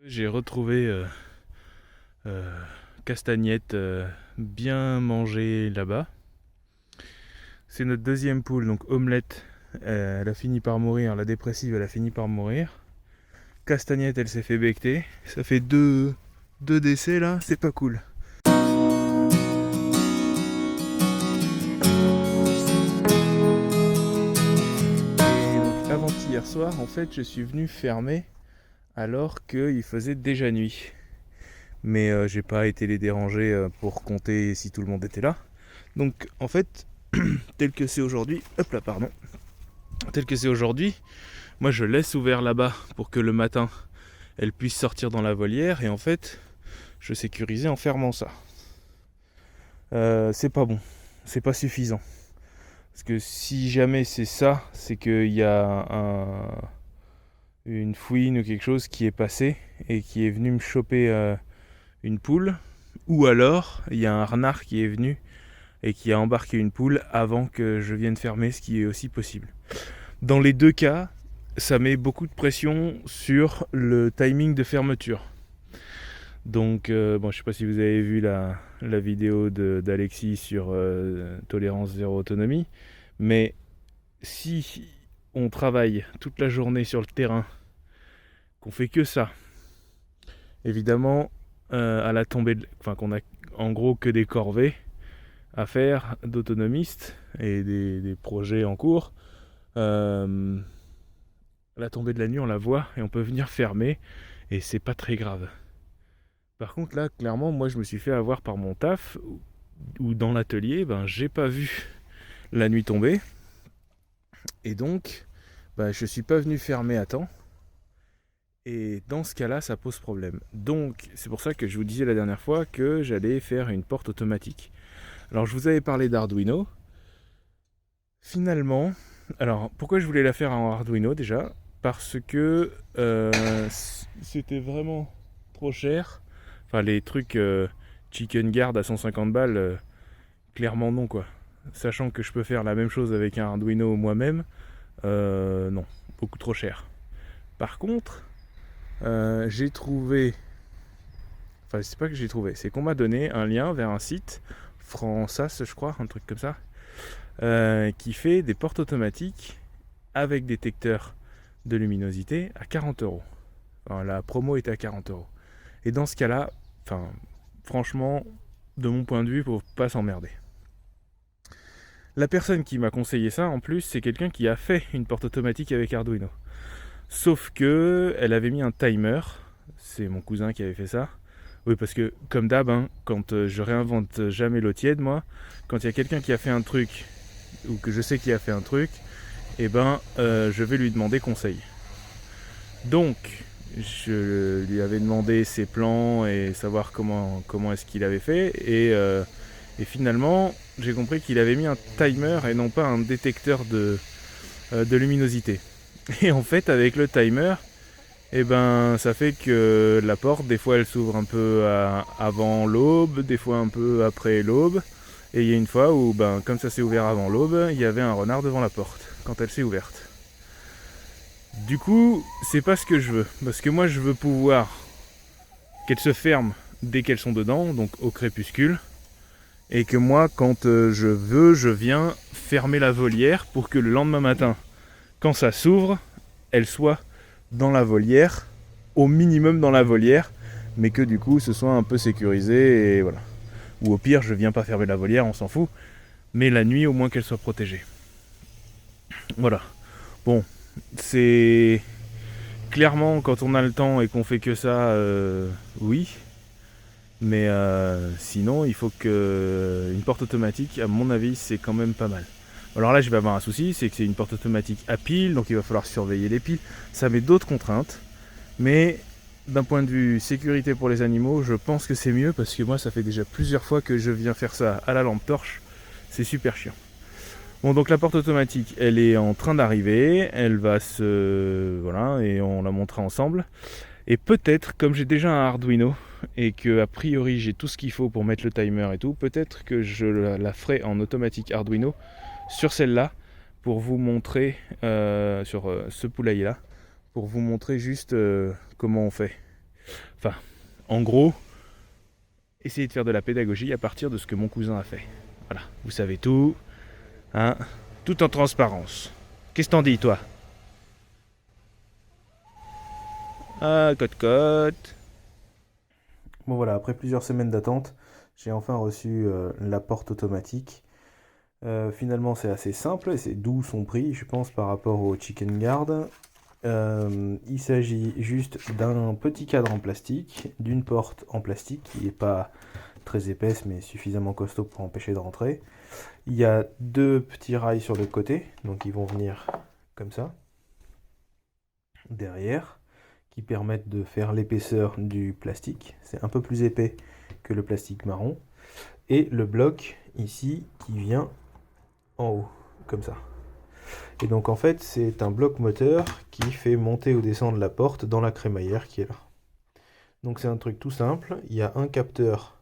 J'ai retrouvé Castagnette bien mangée là-bas. C'est notre deuxième poule, donc Omelette, elle a fini par mourir, la dépressive elle a fini par mourir. Castagnette elle s'est fait becter, ça fait deux décès là, c'est pas cool. Et donc avant-hier soir, en fait, je suis venu fermer alors qu'il faisait déjà nuit. Mais j'ai pas été les déranger pour compter si tout le monde était là. Donc en fait, tel que c'est aujourd'hui, hop là, pardon, tel que c'est aujourd'hui, moi je laisse ouvert là-bas pour que le matin elle puisse sortir dans la volière et en fait je sécurisais en fermant ça. C'est pas bon, c'est pas suffisant. Parce que si jamais c'est ça, c'est qu'il y a une fouine ou quelque chose qui est passé et qui est venu me choper une poule, ou alors il y a un renard qui est venu et qui a embarqué une poule avant que je vienne fermer, ce qui est aussi possible. Dans les deux cas, ça met beaucoup de pression sur le timing de fermeture. Donc, bon, je sais pas si vous avez vu la vidéo d'Alexis sur tolérance zéro autonomie, mais si on travaille toute la journée sur le terrain, qu'on fait que ça, évidemment, à la tombée, enfin qu'on a en gros que des corvées à faire d'autonomistes et des projets en cours, à la tombée de la nuit on la voit et on peut venir fermer et c'est pas très grave. Par contre là clairement moi je me suis fait avoir par mon taf où dans l'atelier j'ai pas vu la nuit tomber et donc je suis pas venu fermer à temps et dans ce cas là ça pose problème. Donc c'est pour ça que je vous disais la dernière fois que j'allais faire une porte automatique. Alors je vous avais parlé d'Arduino. Finalement, alors pourquoi je voulais la faire en Arduino déjà? Parce que c'était vraiment trop cher. Enfin les trucs Chicken Guard à 150 balles, clairement non quoi. Sachant que je peux faire la même chose avec un Arduino moi-même, non, beaucoup trop cher. Par contre, j'ai trouvé, enfin c'est pas que j'ai trouvé, c'est qu'on m'a donné un lien vers un site, Fransas je crois, un truc comme ça, qui fait des portes automatiques avec détecteur de luminosité à 40€. Enfin, la promo était à 40€. Et dans ce cas-là, franchement, de mon point de vue, faut pas s'emmerder. La personne qui m'a conseillé ça, en plus, c'est quelqu'un qui a fait une porte automatique avec Arduino. Sauf que elle avait mis un timer. C'est mon cousin qui avait fait ça. Oui, parce que comme d'hab, quand je réinvente jamais l'eau tiède, moi, quand il y a quelqu'un qui a fait un truc ou que je sais qu'il a fait un truc, je vais lui demander conseil. Donc, je lui avais demandé ses plans et savoir comment est-ce qu'il avait fait. Et finalement, j'ai compris qu'il avait mis un timer et non pas un détecteur de luminosité. Et en fait, avec le timer, ça fait que la porte, des fois, elle s'ouvre un peu avant l'aube, des fois un peu après l'aube. Et il y a une fois où, comme ça s'est ouvert avant l'aube, il y avait un renard devant la porte, quand elle s'est ouverte. Du coup, c'est pas ce que je veux. Parce que moi, je veux pouvoir qu'elles se ferment dès qu'elles sont dedans, donc au crépuscule. Et que moi, quand je veux, je viens fermer la volière pour que le lendemain matin, quand ça s'ouvre, elle soit dans la volière, au minimum dans la volière, mais que du coup, ce soit un peu sécurisé et voilà. Ou au pire, je viens pas fermer la volière, on s'en fout. Mais la nuit, au moins qu'elle soit protégée. Voilà. Bon, c'est clairement quand on a le temps et qu'on fait que ça, oui. Mais sinon, il faut que une porte automatique, à mon avis, c'est quand même pas mal. Alors là, je vais avoir un souci, c'est que c'est une porte automatique à pile, donc il va falloir surveiller les piles. Ça met d'autres contraintes, mais d'un point de vue sécurité pour les animaux, je pense que c'est mieux parce que moi, ça fait déjà plusieurs fois que je viens faire ça à la lampe torche. C'est super chiant. Bon, donc la porte automatique, elle est en train d'arriver, elle va se... Voilà, et on la montrera ensemble. Et peut-être, comme j'ai déjà un Arduino, et que a priori j'ai tout ce qu'il faut pour mettre le timer et tout, peut-être que je la ferai en automatique Arduino sur celle-là, pour vous montrer, sur ce poulailler-là, pour vous montrer juste comment on fait. Enfin, en gros, essayez de faire de la pédagogie à partir de ce que mon cousin a fait. Voilà, vous savez tout, hein, tout en transparence. Qu'est-ce que t'en dis, toi? Ah, cote-cote. Bon voilà, après plusieurs semaines d'attente, j'ai enfin reçu la porte automatique. Finalement, c'est assez simple et c'est d'où son prix, je pense, par rapport au Chicken Guard. Il s'agit juste d'un petit cadre en plastique, d'une porte en plastique qui n'est pas très épaisse mais suffisamment costaud pour empêcher de rentrer. Il y a deux petits rails sur le côté, donc ils vont venir comme ça, derrière, qui permettent de faire l'épaisseur du plastique. C'est un peu plus épais que le plastique marron. Et le bloc ici qui vient en haut, comme ça. Et donc en fait c'est un bloc moteur qui fait monter ou descendre la porte dans la crémaillère qui est là. Donc c'est un truc tout simple, il y a un capteur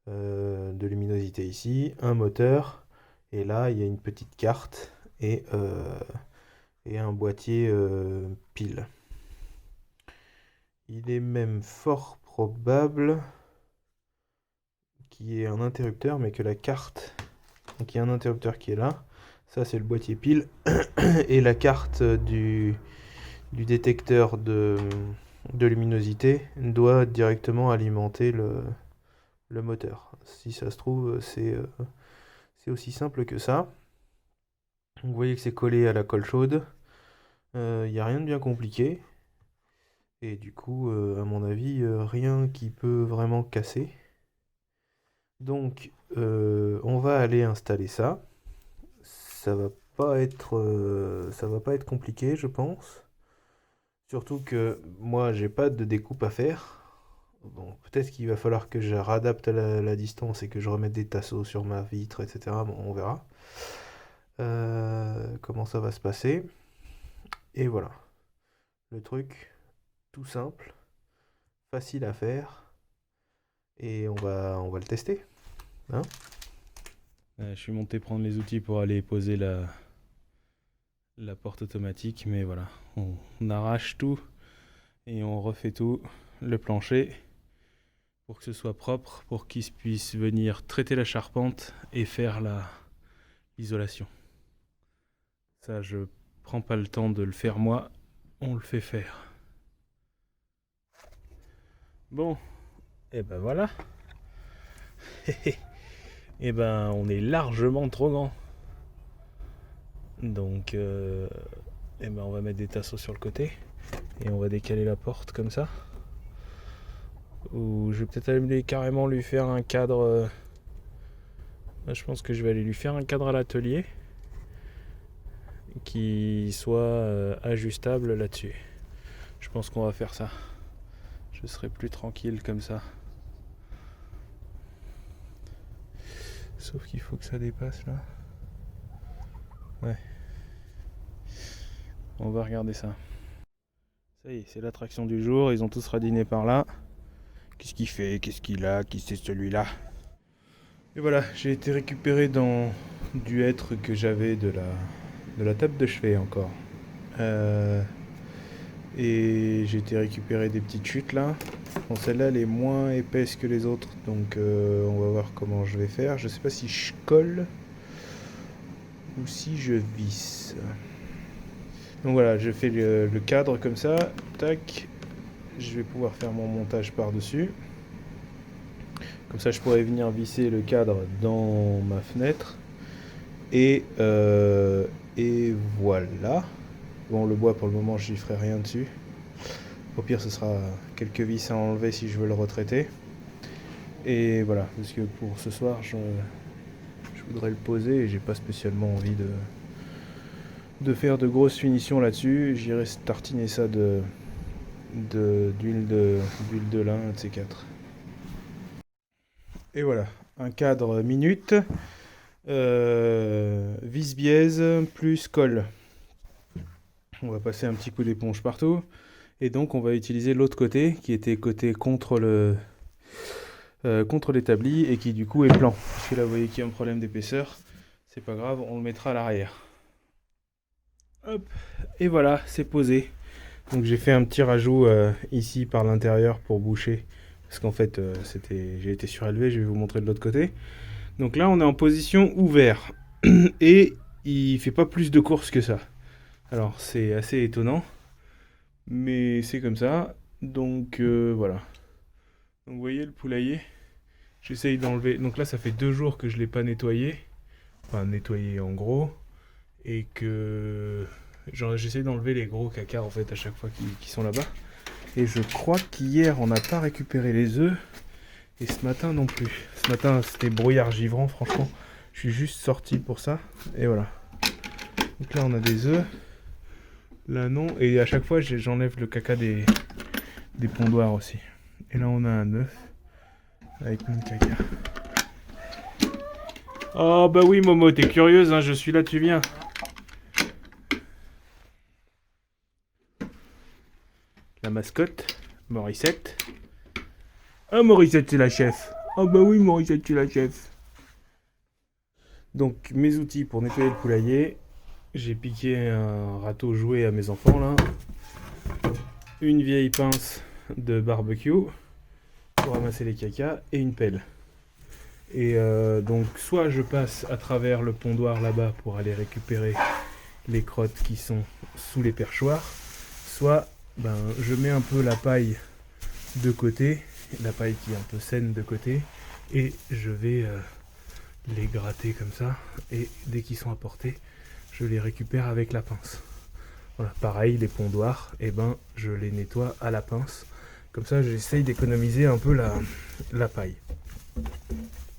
de luminosité ici, un moteur, et là il y a une petite carte et un boîtier pile. Il est même fort probable qu'il y ait un interrupteur, mais que la carte, donc il y a un interrupteur qui est là, ça c'est le boîtier pile, et la carte du détecteur de luminosité doit directement alimenter le moteur. Si ça se trouve, c'est aussi simple que ça. Vous voyez que c'est collé à la colle chaude. Il n'y a rien de bien compliqué. Et du coup, à mon avis, rien qui peut vraiment casser. Donc, on va aller installer ça. Ça va ça va pas être compliqué, je pense. Surtout que moi, j'ai pas de découpe à faire. Bon, peut-être qu'il va falloir que je réadapte la distance et que je remette des tasseaux sur ma vitre, etc. Bon, on verra comment ça va se passer. Et voilà. Le truc, tout simple, facile à faire. Et on va le tester. Hein. Je suis monté prendre les outils pour aller poser la porte automatique. Mais voilà, on arrache tout et on refait tout. Le plancher. Pour que ce soit propre, pour qu'ils puissent venir traiter la charpente et faire l'isolation. Ça, je prends pas le temps de le faire moi, on le fait faire. Bon, et ben voilà. Et ben on est largement trop grand. Donc, et ben on va mettre des tasseaux sur le côté et on va décaler la porte comme ça. Ou je vais peut-être aller carrément lui faire un cadre. Je pense que je vais aller lui faire un cadre à l'atelier qui soit ajustable là-dessus. Je pense qu'on va faire ça. Je serai plus tranquille comme ça. Sauf qu'il faut que ça dépasse là. Ouais. On va regarder ça. Ça y est, c'est l'attraction du jour. Ils ont tous radiné par là. Qu'est-ce qu'il fait? Qu'est-ce qu'il a? Qui c'est celui-là? Et voilà, j'ai été récupéré dans du hêtre que j'avais de la table de chevet encore. Et j'ai été récupérer des petites chutes là. Bon, celle-là elle est moins épaisse que les autres, donc on va voir comment je vais faire. Je sais pas si je colle ou si je visse. Donc voilà, je fais le cadre comme ça, tac. Je vais pouvoir faire mon montage par-dessus. Comme ça, je pourrais venir visser le cadre dans ma fenêtre. Et voilà. Bon, le bois, pour le moment, je n'y ferai rien dessus. Au pire, ce sera quelques vis à enlever si je veux le retraiter. Et voilà, parce que pour ce soir, je voudrais le poser et j'ai pas spécialement envie de faire de grosses finitions là-dessus. J'irai tartiner ça d'huile de lin, un de ces quatre. Et voilà, un cadre minute, vis-biaise plus colle. On va passer un petit coup d'éponge partout. Et donc on va utiliser l'autre côté, qui était côté contre l'établi et qui du coup est plan. Parce que là vous voyez qu'il y a un problème d'épaisseur. C'est pas grave, on le mettra à l'arrière. Hop, et voilà, c'est posé. Donc j'ai fait un petit rajout ici par l'intérieur pour boucher. Parce qu'en fait, j'ai été surélevé, je vais vous montrer de l'autre côté. Donc là, on est en position ouvert. Et il fait pas plus de courses que ça. Alors c'est assez étonnant. Mais c'est comme ça. Donc voilà. Donc vous voyez le poulailler. J'essaye d'enlever. Donc là, ça fait 2 jours que je l'ai pas nettoyé. Enfin, nettoyé en gros. Et que j'essaie d'enlever les gros caca en fait à chaque fois qu'ils sont là-bas. Et je crois qu'hier on n'a pas récupéré les œufs. Et ce matin non plus. Ce matin c'était brouillard givrant franchement. Je suis juste sorti pour ça. Et voilà. Donc là on a des œufs. Là non. Et à chaque fois j'enlève le caca des pondoirs aussi. Et là on a un œuf. Avec mon caca. Oh bah oui Momo, t'es curieuse, hein, je suis là, tu viens. La mascotte, Morissette. Ah Morissette c'est la chef. Ah bah oui Morissette c'est la chef. Donc mes outils pour nettoyer le poulailler. J'ai piqué un râteau jouet à mes enfants là. Une vieille pince de barbecue pour ramasser les cacas et une pelle. Et donc soit je passe à travers le pondoir là-bas pour aller récupérer les crottes qui sont sous les perchoirs, soit je mets un peu la paille de côté, la paille qui est un peu saine de côté, et je vais les gratter comme ça, et dès qu'ils sont apportés, je les récupère avec la pince. Voilà, pareil, les pondoirs, je les nettoie à la pince. Comme ça, j'essaye d'économiser un peu la paille.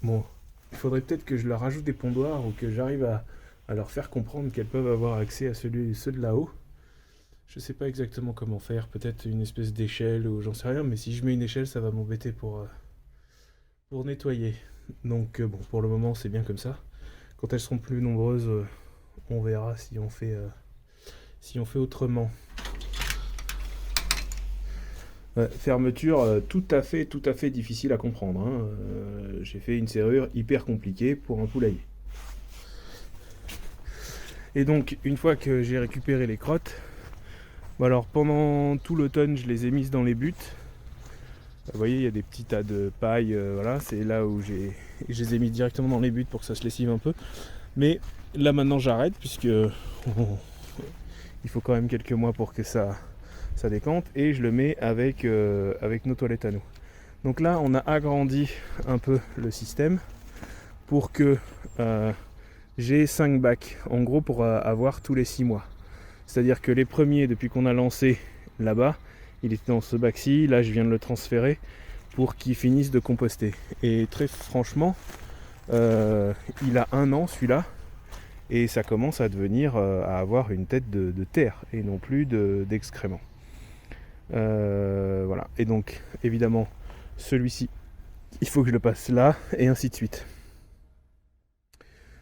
Bon, il faudrait peut-être que je leur rajoute des pondoirs ou que j'arrive à leur faire comprendre qu'elles peuvent avoir accès à ceux de là-haut. Je sais pas exactement comment faire, peut-être une espèce d'échelle ou j'en sais rien, mais si je mets une échelle, ça va m'embêter pour nettoyer. Donc bon, pour le moment, c'est bien comme ça. Quand elles seront plus nombreuses, on verra si on fait autrement. Fermeture tout à fait difficile à comprendre. Hein. J'ai fait une serrure hyper compliquée pour un poulailler. Et donc, une fois que j'ai récupéré les crottes, alors pendant tout l'automne, je les ai mises dans les buts. Vous voyez, il y a des petits tas de paille, voilà, c'est là où je les ai mis directement dans les buts pour que ça se lessive un peu. Mais là maintenant j'arrête puisque il faut quand même quelques mois pour que ça décante et je le mets avec nos toilettes à nous. Donc là on a agrandi un peu le système pour que j'ai 5 bacs en gros pour avoir tous les 6 mois. C'est-à-dire que les premiers depuis qu'on a lancé là-bas, il était dans ce bac-ci, là je viens de le transférer pour qu'il finisse de composter. Et très franchement, il a 1 an celui-là et ça commence à devenir à avoir une tête de terre et non plus d'excréments. Voilà. Et donc évidemment celui-ci il faut que je le passe là et ainsi de suite.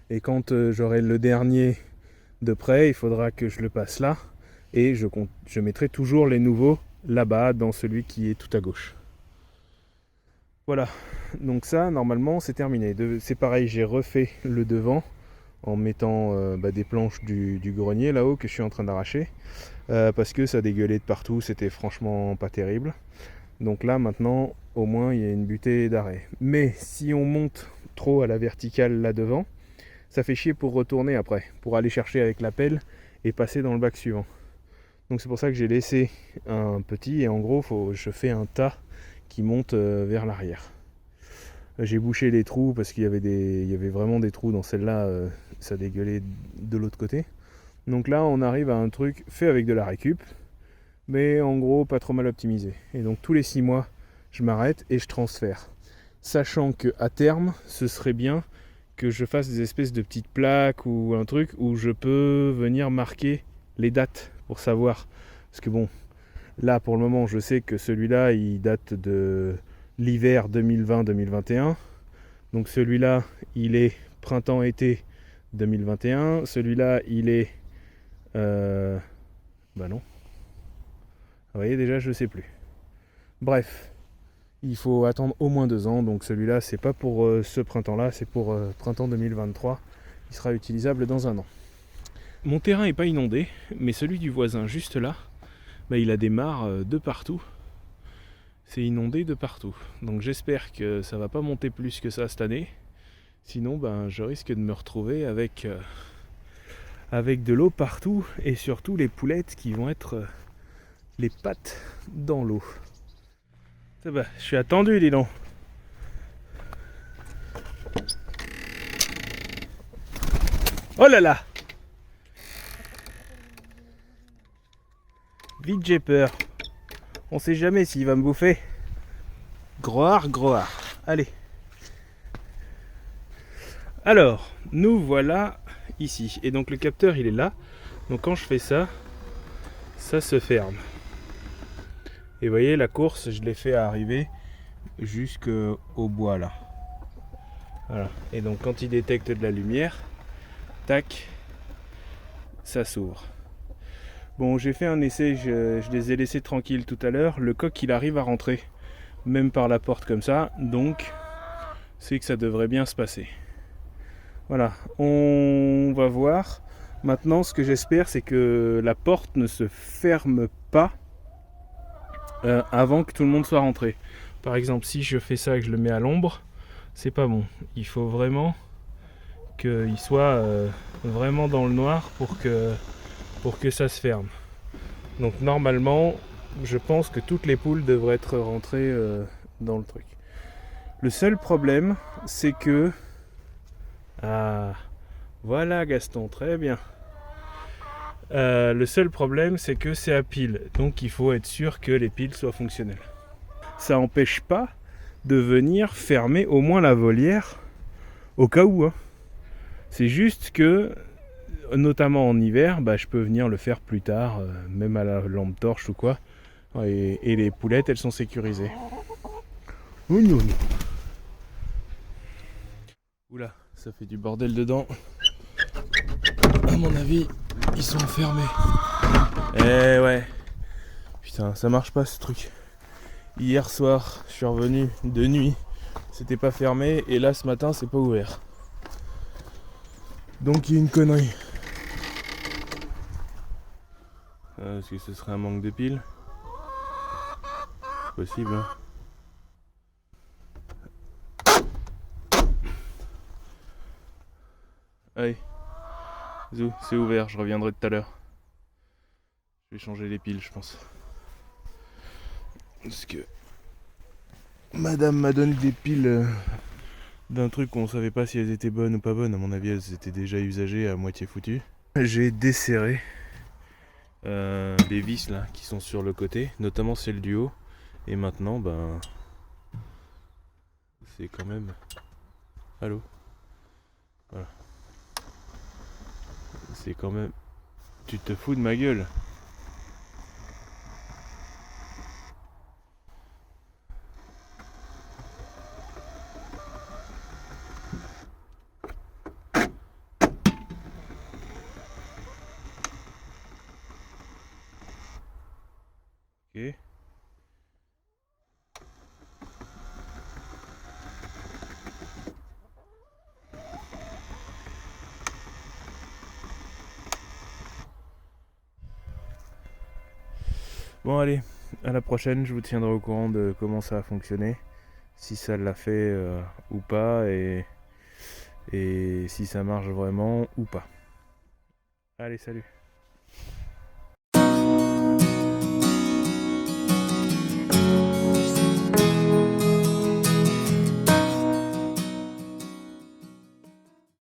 Et quand j'aurai le dernier de près, il faudra que je le passe là et je mettrai toujours les nouveaux là-bas dans celui qui est tout à gauche. Voilà, donc ça normalement c'est terminé. C'est pareil, j'ai refait le devant en mettant des planches du grenier là-haut que je suis en train d'arracher parce que ça dégueulait de partout, c'était franchement pas terrible. Donc là maintenant au moins il y a une butée d'arrêt. Mais si on monte trop à la verticale là devant, ça fait chier pour retourner après, pour aller chercher avec la pelle et passer dans le bac suivant. Donc c'est pour ça que j'ai laissé un petit et en gros je fais un tas qui monte vers l'arrière. J'ai bouché les trous parce qu'il y avait vraiment des trous dans celle-là, ça dégueulait de l'autre côté. Donc là on arrive à un truc fait avec de la récup, mais en gros pas trop mal optimisé. Et donc tous les 6 mois je m'arrête et je transfère. Sachant qu'à terme ce serait bien que je fasse des espèces de petites plaques ou un truc où je peux venir marquer les dates pour savoir. Parce que bon, là pour le moment je sais que celui-là il date de l'hiver 2020-2021. Donc celui-là il est printemps-été 2021. Celui-là il est... non. Vous voyez déjà je sais plus. Bref. Il faut attendre au moins 2 ans, donc celui-là c'est pas pour ce printemps-là, c'est pour printemps 2023. Il sera utilisable dans 1 an. Mon terrain n'est pas inondé, mais celui du voisin juste là, bah, il a des mares de partout. C'est inondé de partout. Donc j'espère que ça va pas monter plus que ça cette année. Sinon, ben, je risque de me retrouver avec de l'eau partout et surtout les poulettes qui vont être les pattes dans l'eau. Je suis attendu, dis donc. Oh là là! Vite, j'ai peur. On sait jamais s'il va me bouffer. Groard. Allez. Alors, nous voilà ici. Et donc le capteur, il est là. Donc quand je fais ça, ça se ferme. Et vous voyez, la course, je l'ai fait arriver jusqu'au bois là. Voilà. Et donc quand il détecte de la lumière, tac, ça s'ouvre. Bon, j'ai fait un essai, je les ai laissés tranquilles tout à l'heure. Le coq, il arrive à rentrer, même par la porte comme ça. Donc, c'est que ça devrait bien se passer. Voilà, on va voir. Maintenant, ce que j'espère, c'est que la porte ne se ferme pas avant que tout le monde soit rentré. Par exemple, si je fais ça et que je le mets à l'ombre, c'est pas bon. Il faut vraiment qu'il soit vraiment dans le noir pour que ça se ferme. Donc normalement, je pense que toutes les poules devraient être rentrées dans le truc. Le seul problème, c'est que... Ah, voilà Gaston, très bien. Le seul problème, c'est que c'est à pile. Donc il faut être sûr que les piles soient fonctionnelles. Ça n'empêche pas de venir fermer au moins la volière au cas où. Hein. C'est juste que, notamment en hiver, je peux venir le faire plus tard, même à la lampe torche ou quoi. Et les poulettes, elles sont sécurisées. Oh non, non. Oula, ça fait du bordel dedans. À mon avis, ils sont enfermés. Eh ouais. Putain, ça marche pas ce truc. Hier soir, je suis revenu de nuit. C'était pas fermé. Et là, ce matin, c'est pas ouvert. Donc il y a une connerie. Est-ce que ce serait un manque de piles? Possible, hein. Allez. Zou, c'est ouvert, je reviendrai tout à l'heure. Je vais changer les piles, je pense. Parce que madame m'a donné des piles d'un truc qu'on savait pas si elles étaient bonnes ou pas bonnes. À mon avis, elles étaient déjà usagées, à moitié foutues. J'ai desserré les vis là qui sont sur le côté, notamment celle du haut. Et maintenant, c'est quand même... Allô? Voilà. C'est quand même... Tu te fous de ma gueule? Ok. Bon allez, à la prochaine, je vous tiendrai au courant de comment ça a fonctionné, si ça l'a fait ou pas, et si ça marche vraiment ou pas. Allez, salut!